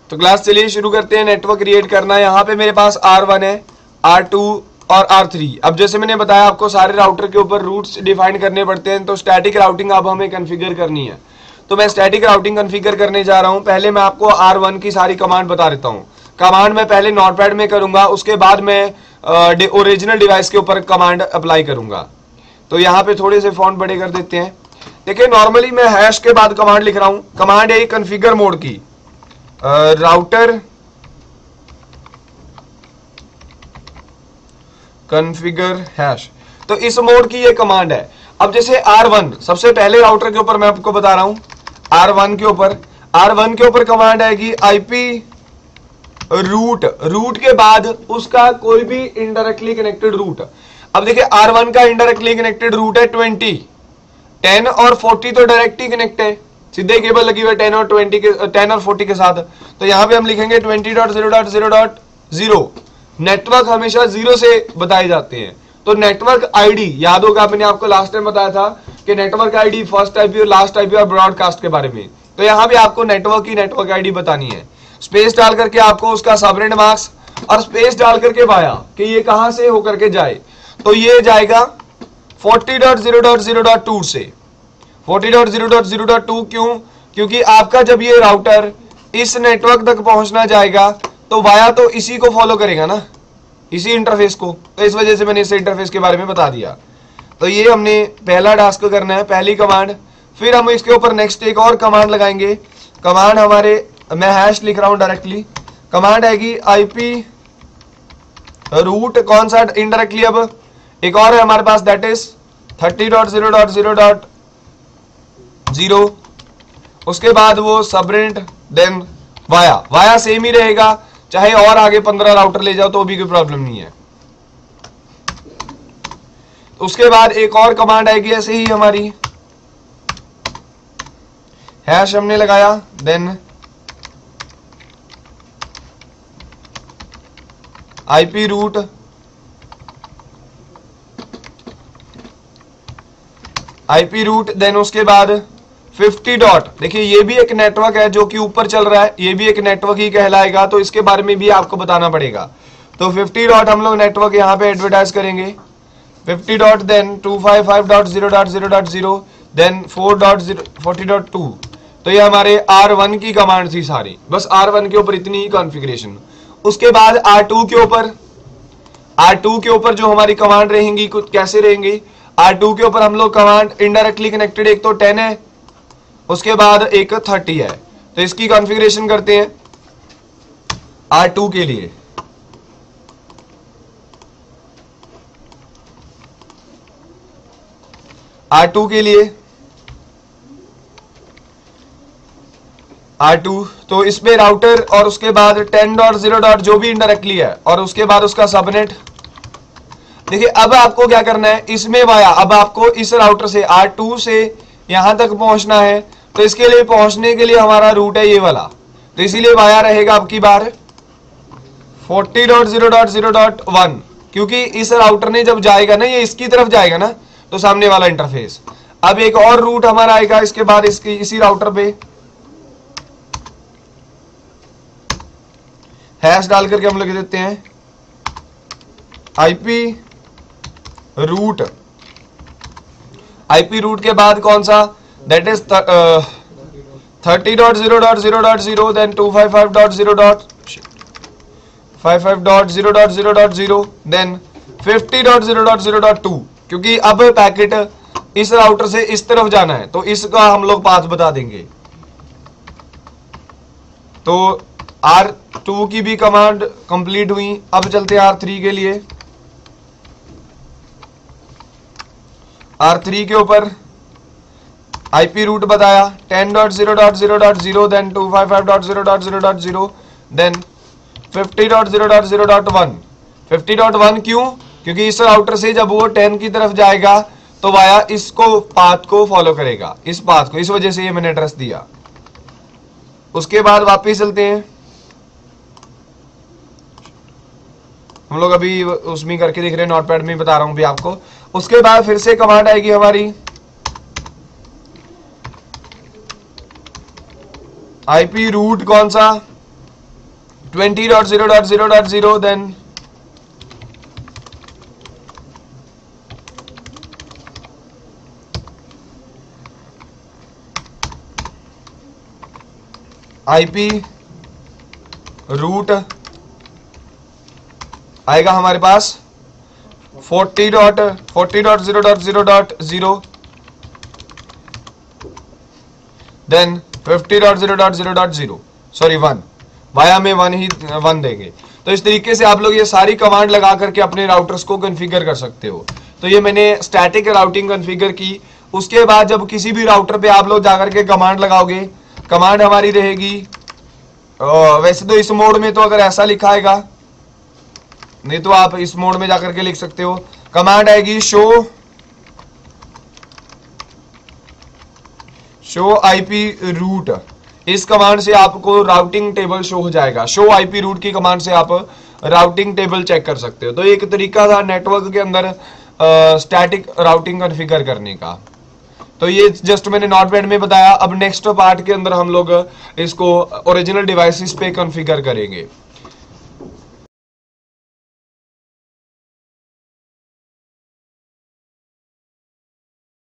तो क्लास चलिए शुरू करते हैं। नेटवर्क क्रिएट करना है। यहाँ पे मेरे पास R1 है, R2 और R3। अब जैसे मैंने बताया आपको सारे राउटर के ऊपर रूट्स डिफाइन करने पड़ते हैं, तो स्टैटिक राउटिंग अब हमें कॉन्फ़िगर करनी है। तो मैं स्टैटिक राउटिंग कॉन्फ़िगर करने जा रहा हूँ। पहले मैं आपको R1 की सारी कमांड बता देता हूँ। कमांड मैं पहले नोटपैड में करूंगा, उसके बाद मैं ओरिजिनल डिवाइस के ऊपर कमांड अप्लाई करूंगा। तो यहाँ पे थोड़े से फॉन्ट बड़े कर देते हैं। देखिए नॉर्मली मैं हैश के बाद कमांड लिख रहा हूँ। कमांड है कॉन्फ़िगर मोड की, राउटर कॉन्फ़िगर हैश। तो इस मोड की ये कमांड है। अब जैसे R1 सबसे पहले राउटर के ऊपर मैं आपको बता रहा हूं, R1 के ऊपर कमांड आएगी IP रूट के बाद उसका कोई भी इनडायरेक्टली कनेक्टेड रूट। अब देखिए R1 का इनडायरेक्टली कनेक्टेड रूट है 20, 10 और 40 तो डायरेक्ट ही कनेक्ट है, सीधे केबल लगी हुई है 10 और 40 के साथ। तो यहां पे हम लिखेंगे 20.0.0.0। नेटवर्क हमेशा 0 से बताए जाते हैं। तो नेटवर्क आईडी याद होगा, मैंने आपको लास्ट टाइम बताया था कि नेटवर्क आईडी फर्स्ट आईपी और लास्ट आईपी और ब्रॉडकास्ट के बारे में। तो यहां पे आपको नेटवर्क की नेटवर्क आईडी बतानी है। स्पेस डाल करके आपको उसका सबनेट मास्क और स्पेस डाल करके वाया कि ये कहां से होकर के जाए। तो ये जाएगा 40.0.0.2 से। 40.0.0.2 क्यों? क्योंकि आपका जब ये राउटर इस नेटवर्क तक पहुंचना जाएगा तो वाया तो इसी को फॉलो करेगा ना, इसी इंटरफेस को। तो इस वजह से मैंने इस इंटरफेस के बारे में बता दिया। तो ये हमने पहला टास्क करना है, पहली कमांड। फिर हम इसके ऊपर नेक्स्ट एक और कमांड लगाएंगे। कमांड हमारे, मैं हैश लिख रहा हूं डायरेक्टली। कमांड आएगी IP रूट, कौन सा इनडायरेक्टली, अब एक और है हमारे पास, दैट इज 30.0.0.0। उसके बाद वो सबनेट, देन वाया सेम ही रहेगा, चाहे और आगे 15 राउटर ले जाओ तो भी कोई प्रॉब्लम नहीं है। उसके बाद एक और कमांड आएगी ऐसे ही हमारी, हैश हमने लगाया, देन IP रूट, देन उसके बाद 50 डॉट। देखिए ये भी एक नेटवर्क है जो कि ऊपर चल रहा है, ये भी एक नेटवर्क ही कहलाएगा, तो इसके बारे में भी आपको बताना पड़ेगा। तो 50 डॉट हम लोग नेटवर्क यहाँ पे एडवर्टाइज करेंगे। 50 डॉट, देन 255.0.0.0, देन 40.2। तो ये हमारे R1 की कमांड थी सारी, बस R1 के ऊपर इतनी ही कॉन्फ़िगरेशन। उसके बाद R2 के ऊपर जो हमारी कमांड रहेंगी कुछ कैसे रहेंगी। R2 के ऊपर हम लोग कमांड इनडायरेक्टली कनेक्टेड, एक तो 10 है, उसके बाद एक 30 है। तो इसकी कॉन्फ़िगरेशन करते हैं R2 के लिए। R2 तो इसमें राउटर और उसके बाद 10.0. जो भी इनडायरेक्टली है और उसके बाद उसका सबनेट। देखिए अब आपको क्या करना है, इसमें वाया, अब आपको इस राउटर से R2 से यहां तक पहुंचना है। तो इसके लिए पहुंचने के लिए हमारा रूट है ये वाला, तो इसीलिए वाया रहेगा अब की बार 40.0.0.1, क्योंकि इस राउटर ने जब जाएगा ना, ये इसकी तरफ जाएगा ना, तो सामने वाला इंटरफेस। अब एक और रूट हमारा आएगा इसके बाद इसी राउटर पे, हैश डाल करके हम लोग देते हैं IP रूट के बाद कौन सा, दैट इज 30.0.0.0, देन 255.0.0.0, देन 50.0.0.2। क्योंकि अब पैकेट इस राउटर से इस तरफ जाना है तो इसका हम लोग पाथ बता देंगे। तो R2 की भी कमांड कंप्लीट हुई। अब चलते हैं R3 के लिए। R3 के ऊपर IP रूट बताया 10.0.0.0, देन 255.0.0.0, देन 50.0.0.1। 50.1 क्यों? क्योंकि इस राउटर से जब वो 10 की तरफ जाएगा तो वाया इसको पाथ को फॉलो करेगा, इस पाथ को, इस वजह से ये मैंने एड्रेस दिया। उसके बाद वापिस चलते हैं हम लोग, अभी उसमें करके देख रहे हैं, नोटपैड में बता रहा हूं भी आपको। उसके बाद फिर से कमांड आएगी हमारी IP रूट, कौन सा 20.0.0.0 then IP रूट आएगा हमारे पास 40.0.0.0 देन 50.0.0.0 सॉरी 1 वाया में 1 देंगे। तो इस तरीके से आप लोग ये सारी कमांड लगा करके अपने राउटर्स को कॉन्फ़िगर कर सकते हो। तो ये मैंने स्टैटिक राउटिंग कॉन्फ़िगर की। उसके बाद जब किसी भी राउटर पे आप लोग जाकर के कमांड लगाओगे, कमांड हमारी रहेगी वैसे तो इस मोड में तो अगर ऐसा लिखा आएगा, नहीं तो आप इस मोड में जाकर के लिख सकते हो। कमांड आएगी शो आईपी रूट। इस कमांड से आपको राउटिंग टेबल शो हो जाएगा। शो आईपी रूट की कमांड से आप राउटिंग टेबल चेक कर सकते हो। तो एक तरीका था नेटवर्क के अंदर स्टैटिक राउटिंग कॉन्फ़िगर करने का। तो ये जस्ट मैंने नोटपैड में बताया। अब नेक्स्ट पार्ट के अंदर हम लोग इसको ओरिजिनल डिवाइसेस पे कॉन्फ़िगर करेंगे।